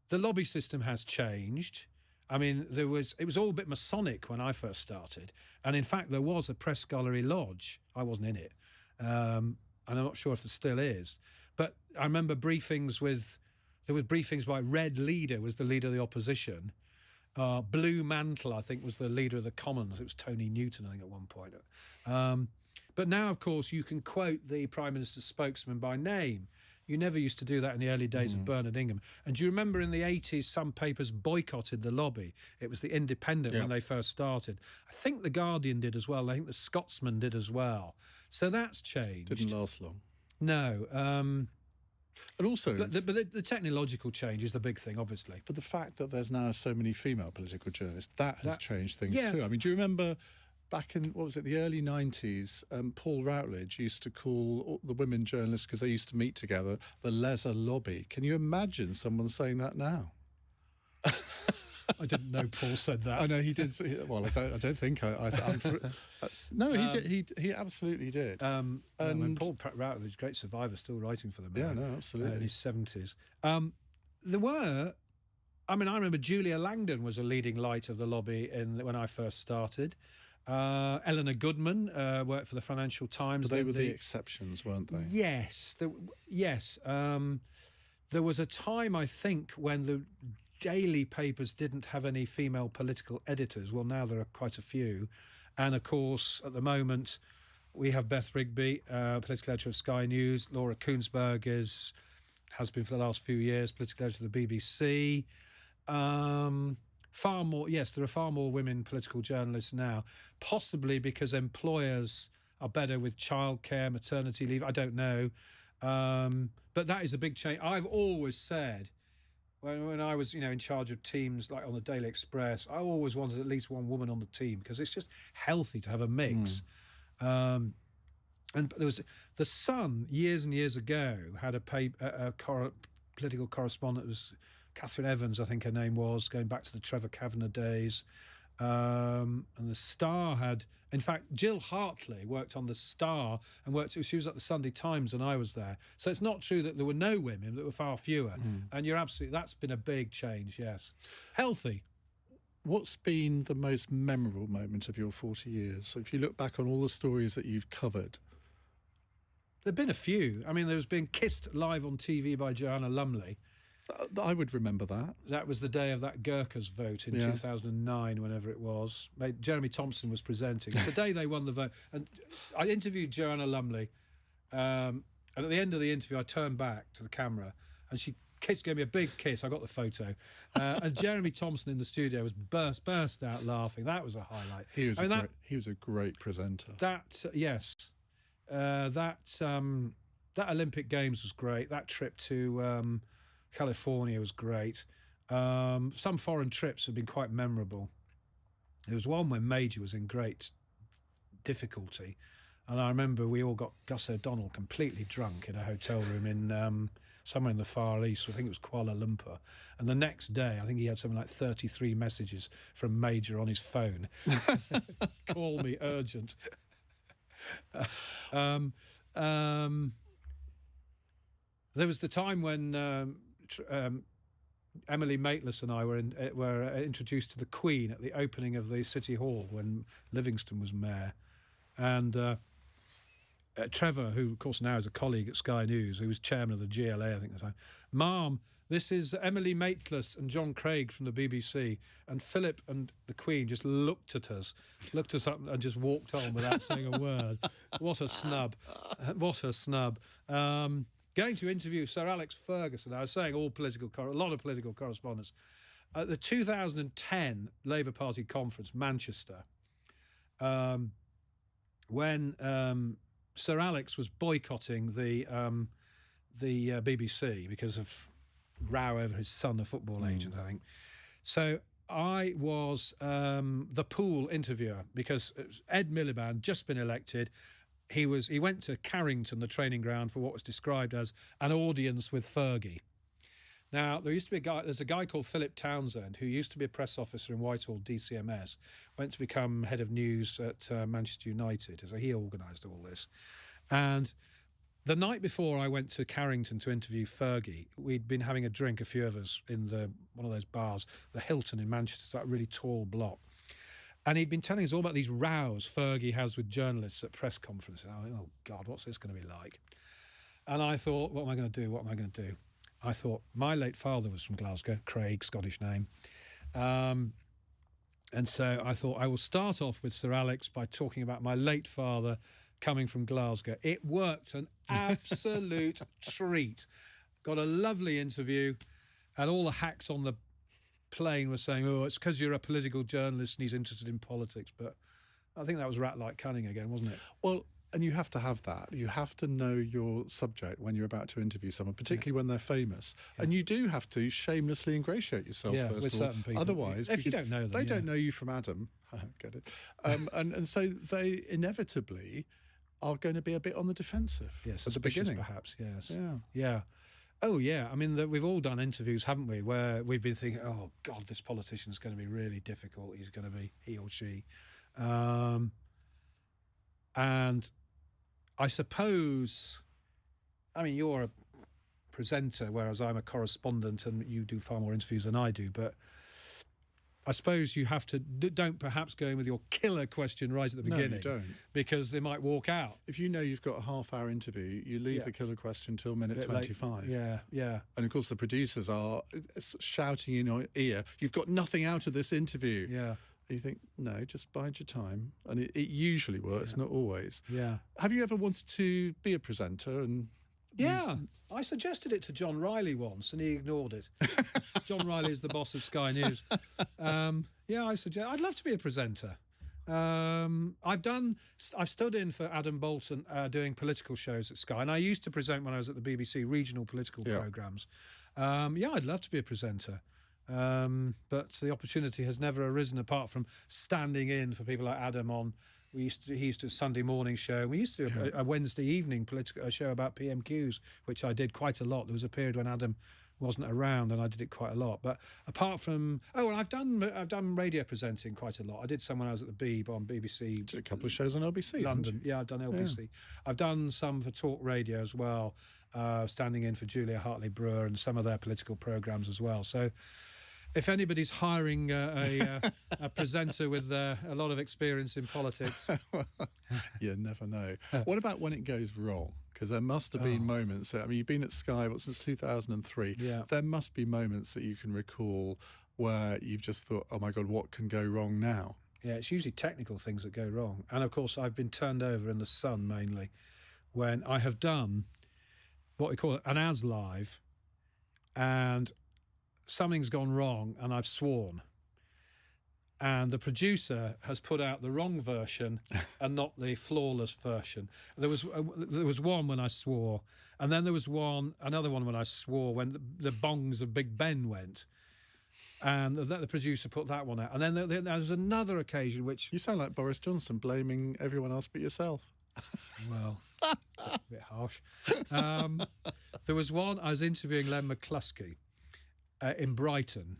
the lobby system has changed. I mean, it was all a bit Masonic when I first started. And in fact, there was a press gallery lodge. I wasn't in it. And I'm not sure if there still is. But I remember there were briefings by Red Leader was the leader of the opposition. Blue Mantle, I think, was the leader of the Commons. It was Tony Newton, I think, at one point. But now, of course, you can quote the Prime Minister's spokesman by name. You never used to do that in the early days of Bernard Ingham. And do you remember in the 80s, some papers boycotted the lobby? It was the Independent when they first started. I think the Guardian did as well. I think the Scotsman did as well. So that's changed.
Didn't last long.
No.
And also...
But the technological change is the big thing, obviously.
But the fact that there's now so many female political journalists, that has changed things too. I mean, do you remember back in, the early 90s, Paul Routledge used to call the women journalists, because they used to meet together, the leisure lobby. Can you imagine someone saying that now?
I didn't know Paul said that.
I know he did. Well, I don't think no, he did. He absolutely did.
And Paul Routledge, great survivor, still writing for them.
Yeah, no, absolutely.
In his 70s. There were. I mean, I remember Julia Langdon was a leading light of the lobby when I first started. Eleanor Goodman worked for the Financial Times.
But they were the exceptions, weren't they?
Yes, yes. There was a time, I think, when the daily papers didn't have any female political editors. Well, now there are quite a few. And, of course, at the moment, we have Beth Rigby, political editor of Sky News. Laura Koonsberg has been for the last few years political editor of the BBC. Far more, yes, there are far more women political journalists now, possibly because employers are better with childcare, maternity leave, I don't know. But that is a big change. I've always said, when I was, in charge of teams like on the Daily Express, I always wanted at least one woman on the team because it's just healthy to have a mix. And there was the Sun years and years ago had a political correspondent. It was Catherine Evans, I think her name was, going back to the Trevor Kavanagh days. And the Star had, in fact, Jill Hartley worked on the Star and she was at the Sunday Times when I was there. So it's not true that there were no women, there were far fewer. And you're absolutely, that's been a big change, yes. Healthy.
What's been the most memorable moment of your 40 years? So if you look back on all the stories that you've covered.
There've been a few. I mean, there's been Kissed live on TV by Joanna Lumley.
I would remember that.
That was the day of that Gurkhas vote in 2009, whenever it was. Jeremy Thompson was presenting. It's the day they won the vote. And I interviewed Joanna Lumley. And at the end of the interview, I turned back to the camera and she gave me a big kiss. I got the photo. And Jeremy Thompson in the studio was burst out laughing. That was a highlight.
He was a great presenter.
Yes. That Olympic Games was great. That trip to California was great. Some foreign trips have been quite memorable. There was one when Major was in great difficulty, and I remember we all got Gus O'Donnell completely drunk in a hotel room in somewhere in the Far East. I think it was Kuala Lumpur. And the next day, I think he had something like 33 messages from Major on his phone. Call me urgent. There was the time when Emily Maitlis and I were introduced to the Queen at the opening of the City Hall when Livingston was mayor, and Trevor, who of course now is a colleague at Sky News, who was chairman of the GLA, I think at the time, "Ma'am, this is Emily Maitlis and John Craig from the BBC." And Philip and the Queen just looked us up and just walked on without saying a word. What a snub. What a snub. Going to interview Sir Alex Ferguson. I was saying a lot of political correspondence. At the 2010 Labour Party conference, Manchester, when Sir Alex was boycotting the BBC because of row over his son, a football agent, I think. So I was the pool interviewer because Ed Miliband just been elected. He went to Carrington, the training ground, for what was described as an audience with Fergie. Now, there's a guy called Philip Townsend who used to be a press officer in Whitehall DCMS, went to become head of news at Manchester United. So he organised all this. And the night before I went to Carrington to interview Fergie, we'd been having a drink, a few of us, in one of those bars, the Hilton in Manchester, that really tall block. And he'd been telling us all about these rows Fergie has with journalists at press conferences. I went, oh, God, what's this going to be like? And I thought, what am I going to do? What am I going to do? I thought, my late father was from Glasgow, Craig, Scottish name. And so I thought I will start off with Sir Alex by talking about my late father coming from Glasgow. It worked, an absolute treat. Got a lovely interview, and all the hacks on the plane were saying, oh, it's because you're a political journalist and he's interested in politics. But I think that was rat like cunning again, wasn't it?
Well, and you have to have that. You have to know your subject when you're about to interview someone, particularly when they're famous. Yeah. And you do have to shamelessly ingratiate yourself first
with
of all.
Certain people.
Otherwise,
if you don't know them,
they don't know you from Adam. Get it? And so they inevitably are going to be a bit on the defensive at the beginning.
Perhaps, yes. Yeah. Oh, yeah. I mean, we've all done interviews, haven't we, where we've been thinking, oh, God, this politician's going to be really difficult. He's going to be, he or she. And I suppose, I mean, you're a presenter, whereas I'm a correspondent and you do far more interviews than I do, but I suppose you have to, don't perhaps go in with your killer question right at the beginning.
No, you don't.
Because they might walk out.
If you know you've got a half-hour interview, you leave the killer question till minute 25.
Yeah.
And, of course, the producers are shouting in your ear, you've got nothing out of this interview.
Yeah.
And you think, no, just bide your time. And it usually works, not always.
Yeah.
Have you ever wanted to be a presenter? And
yeah. I suggested it to John Riley once and he ignored it. John Riley is the boss of Sky News. I'd love to be a presenter. I've stood in for Adam Bolton doing political shows at Sky, and I used to present when I was at the BBC regional political programmes. I'd love to be a presenter. But the opportunity has never arisen apart from standing in for people like Adam on. He used to do a Sunday morning show. We used to do a Wednesday evening political show about PMQs, which I did quite a lot. There was a period when Adam wasn't around, and I did it quite a lot. But apart from I've done radio presenting quite a lot. I did some when I was at the Beeb on BBC.
Did a couple of shows on LBC,
London. Yeah, I've done LBC. Yeah. I've done some for Talk Radio as well, standing in for Julia Hartley Brewer and some of their political programmes as well. So if anybody's hiring a presenter with a lot of experience in politics.
You never know. What about when it goes wrong? Because there must have been moments. I mean, you've been at Sky since 2003.
Yeah.
There must be moments that you can recall where you've just thought, oh my God, what can go wrong now?
Yeah, it's usually technical things that go wrong. And of course, I've been turned over in the sun mainly when I have done what we call an as live, and something's gone wrong and I've sworn. And the producer has put out the wrong version and not the flawless version. There was one when I swore, and then there was another one when I swore when the bongs of Big Ben went. And the producer put that one out. And then there was another occasion which...
You sound like Boris Johnson blaming everyone else but yourself.
Well, that's a bit harsh. There was one, I was interviewing Len McCluskey in Brighton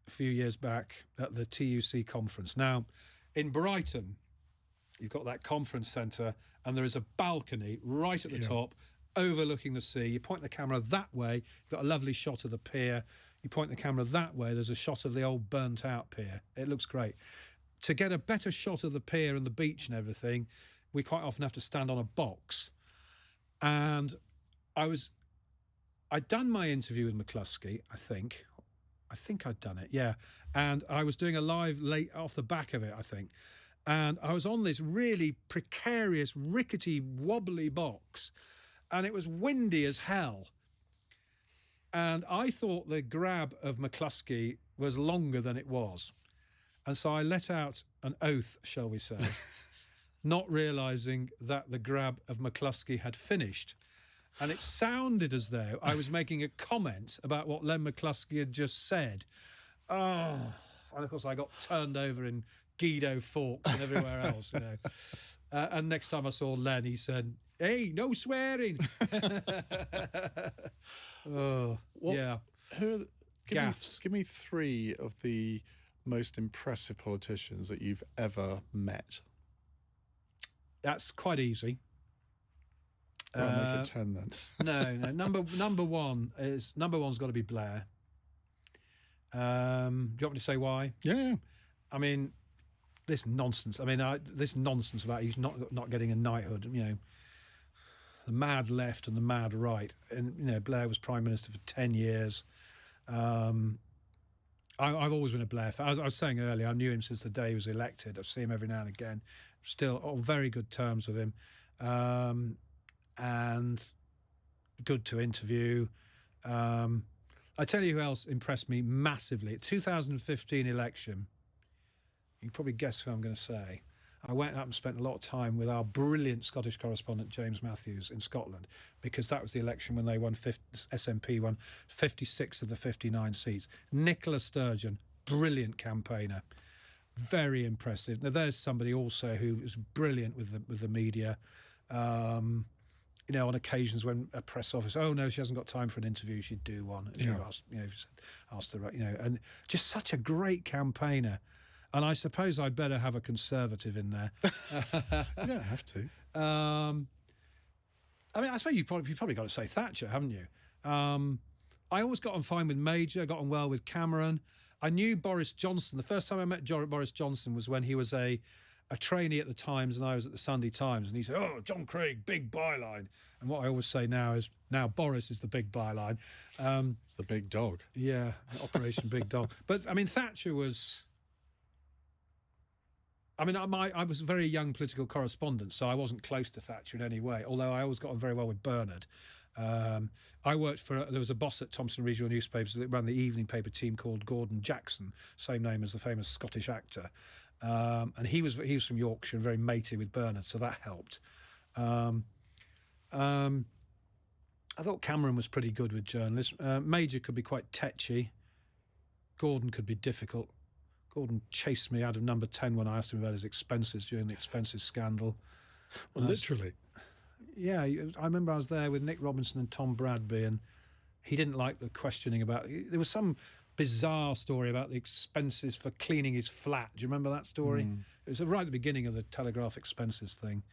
a few years back at the TUC conference. Now, in Brighton, you've got that conference centre and there is a balcony right at the top overlooking the sea. You point the camera that way, you've got a lovely shot of the pier. You point the camera that way, there's a shot of the old burnt-out pier. It looks great. To get a better shot of the pier and the beach and everything, we quite often have to stand on a box. And I'd done my interview with McCluskey, I think I'd done it, yeah. And I was doing a live late off the back of it, I think. And I was on this really precarious, rickety, wobbly box, and it was windy as hell. And I thought the grab of McCluskey was longer than it was. And so I let out an oath, shall we say, not realising that the grab of McCluskey had finished. And it sounded as though I was making a comment about what Len McCluskey had just said. Oh, and of course I got turned over in Guido Fawkes and everywhere else, you know. And next time I saw Len, he said, "Hey, no swearing." Oh, yeah.
Give me three of the most impressive politicians that you've ever met.
That's quite easy.
Well, make it 10 then.
No. Number one's got to be Blair. Do you want me to say why?
Yeah.
I mean, this nonsense. This nonsense about he's not getting a knighthood. You know, the mad left and the mad right. And you know, Blair was Prime Minister for 10 years. I've always been a Blair fan. As I was saying earlier, I knew him since the day he was elected. I see him every now and again. Still on very good terms with him. And good to interview. I tell you who else impressed me massively. 2015 election, you can probably guess who I'm going to say. I went up and spent a lot of time with our brilliant Scottish correspondent, James Matthews, in Scotland, because that was the election when they won, SNP won 56 of the 59 seats. Nicola Sturgeon, brilliant campaigner, very impressive. Now, there's somebody also who was brilliant with the media. You know, on occasions when a press officer, oh no, she hasn't got time for an interview, she'd do one. If you asked her, you know, and just such a great campaigner. And I suppose I'd better have a Conservative in there.
You don't have to.
I mean, I suppose you've probably got to say Thatcher, haven't you? I always got on fine with Major, got on well with Cameron. I knew Boris Johnson. The first time I met Boris Johnson was when he was a trainee at the Times and I was at the Sunday Times, and he said, "Oh, John Craig, big byline." And what I always say now is, now Boris is the big byline.
It's the big dog.
Yeah, Operation Big Dog. But I mean, Thatcher was... I mean, I was a very young political correspondent, so I wasn't close to Thatcher in any way, although I always got on very well with Bernard. I worked there was a boss at Thomson Regional Newspapers that ran the evening paper team called Gordon Jackson, same name as the famous Scottish actor. And he was from Yorkshire and very matey with Bernard, so that helped. I thought Cameron was pretty good with journalists. Major could be quite tetchy. Gordon could be difficult. Gordon chased me out of number 10 when I asked him about his expenses during the expenses scandal.
Well, literally.
Yeah, I remember I was there with Nick Robinson and Tom Bradby, and he didn't like the questioning about... There was some bizarre story about the expenses for cleaning his flat. Do you remember that story? It was right at the beginning of the Telegraph expenses thing.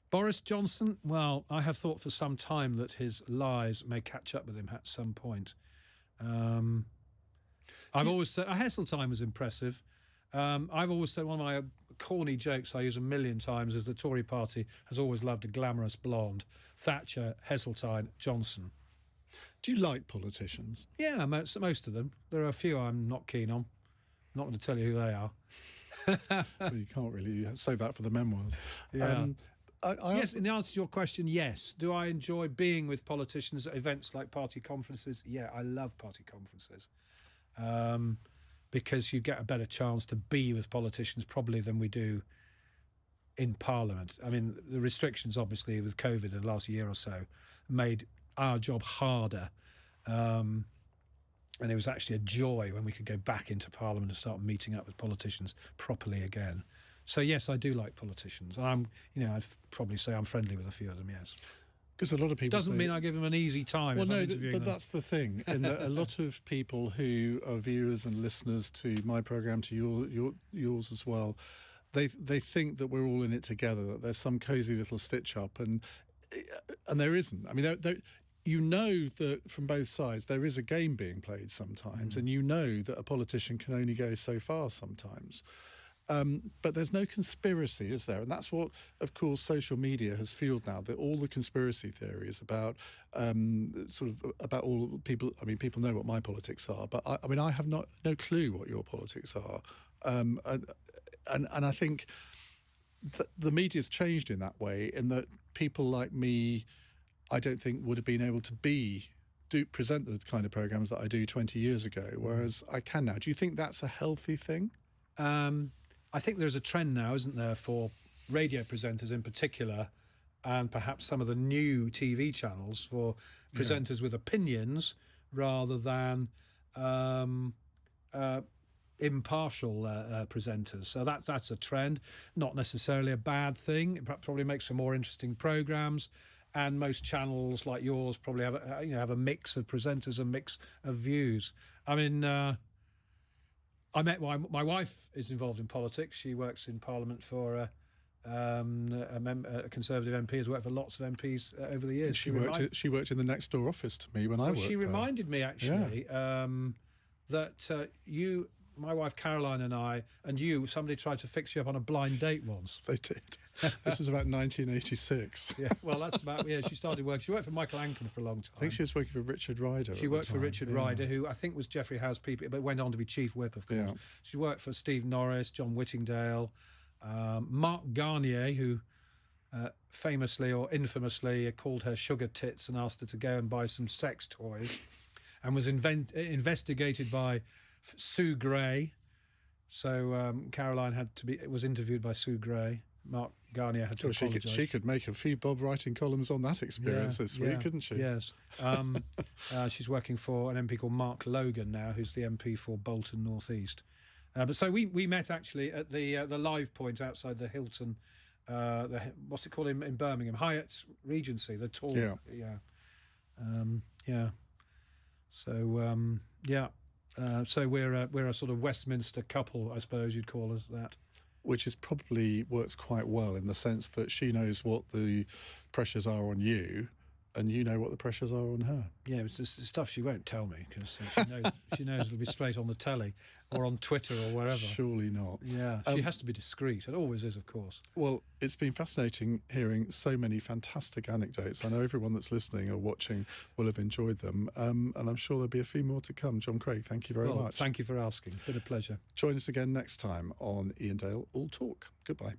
Boris Johnson, well, I have thought for some time that his lies may catch up with him at some point. I've always said Heseltine was impressive. I've always said one of my corny jokes I use a million times is the Tory party has always loved a glamorous blonde. Thatcher, Heseltine, Johnson.
Do you like politicians?
Yeah, most of them. There are a few I'm not keen on. I'm not going to tell you who they are.
Well, you can't really save that for the memoirs.
Yeah. Yes, in the answer to your question, yes. Do I enjoy being with politicians at events like party conferences? Yeah, I love party conferences. Because you get a better chance to be with politicians probably than we do in Parliament. I mean, the restrictions, obviously, with COVID in the last year or so, made our job harder. And it was actually a joy when we could go back into Parliament and start meeting up with politicians properly again. So, yes, I do like politicians. I'd probably say I'm friendly with a few of them, yes.
Because a lot of people
doesn't mean I give them an easy time.
Well, no, but that's the thing. In that a lot of people who are viewers and listeners to my programme, to yours as well, they think that we're all in it together. That there's some cosy little stitch up, and there isn't. I mean, you know that from both sides there is a game being played sometimes, and you know that a politician can only go so far sometimes. But there's no conspiracy, is there? And that's what, of course, social media has fueled now. That all the conspiracy theories about about all people. I mean, people know what my politics are, but I have no clue what your politics are. And I think the media's changed in that way, in that people like me, I don't think would have been able to present the kind of programmes that I do 20 years ago, whereas I can now. Do you think that's a healthy thing?
I think there's a trend now, isn't there, for radio presenters in particular, and perhaps some of the new TV channels for presenters with opinions rather than impartial presenters. So that's a trend, not necessarily a bad thing. It probably makes for more interesting programmes. And most channels like yours probably have a mix of presenters, a mix of views. I mean, I met my wife is involved in politics. She works in Parliament for a Conservative MP. Has worked for lots of MPs over the years.
She worked in the next door office to me when I worked there.
She reminded me actually that my wife Caroline and I and somebody tried to fix you up on a blind date once.
They did. This is about 1986.
Yeah, well, that's about she started working. She worked for Michael Aitkin for a long time.
I think she was working for Richard Ryder.
She worked for Richard Ryder, who I think was Geoffrey Howe's people, but went on to be Chief Whip, of course. Yeah. She worked for Steve Norris, John Whittingdale, Mark Garnier, who famously or infamously called her sugar tits and asked her to go and buy some sex toys, and was investigated by Sue Gray. So Caroline was interviewed by Sue Gray. Mark Garnier had to apologise.
She could make a few bob writing columns on that experience this week, couldn't she?
Yes. She's working for an MP called Mark Logan now, who's the MP for Bolton North East. But so we met actually at the live point outside the Hilton, what's it called in Birmingham? Hyatt Regency, the tall. So we're a sort of Westminster couple, I suppose you'd call us that.
Which probably works quite well in the sense that she knows what the pressures are on you, and you know what the pressures are on her.
Yeah, it's the stuff she won't tell me, because she knows it'll be straight on the telly or on Twitter or wherever.
Surely not.
Yeah, she has to be discreet. It always is, of course.
Well, it's been fascinating hearing so many fantastic anecdotes. I know everyone that's listening or watching will have enjoyed them, and I'm sure there'll be a few more to come. John Craig, thank you very much.
Thank you for asking. Been a pleasure.
Join us again next time on Iain Dale All Talk. Goodbye.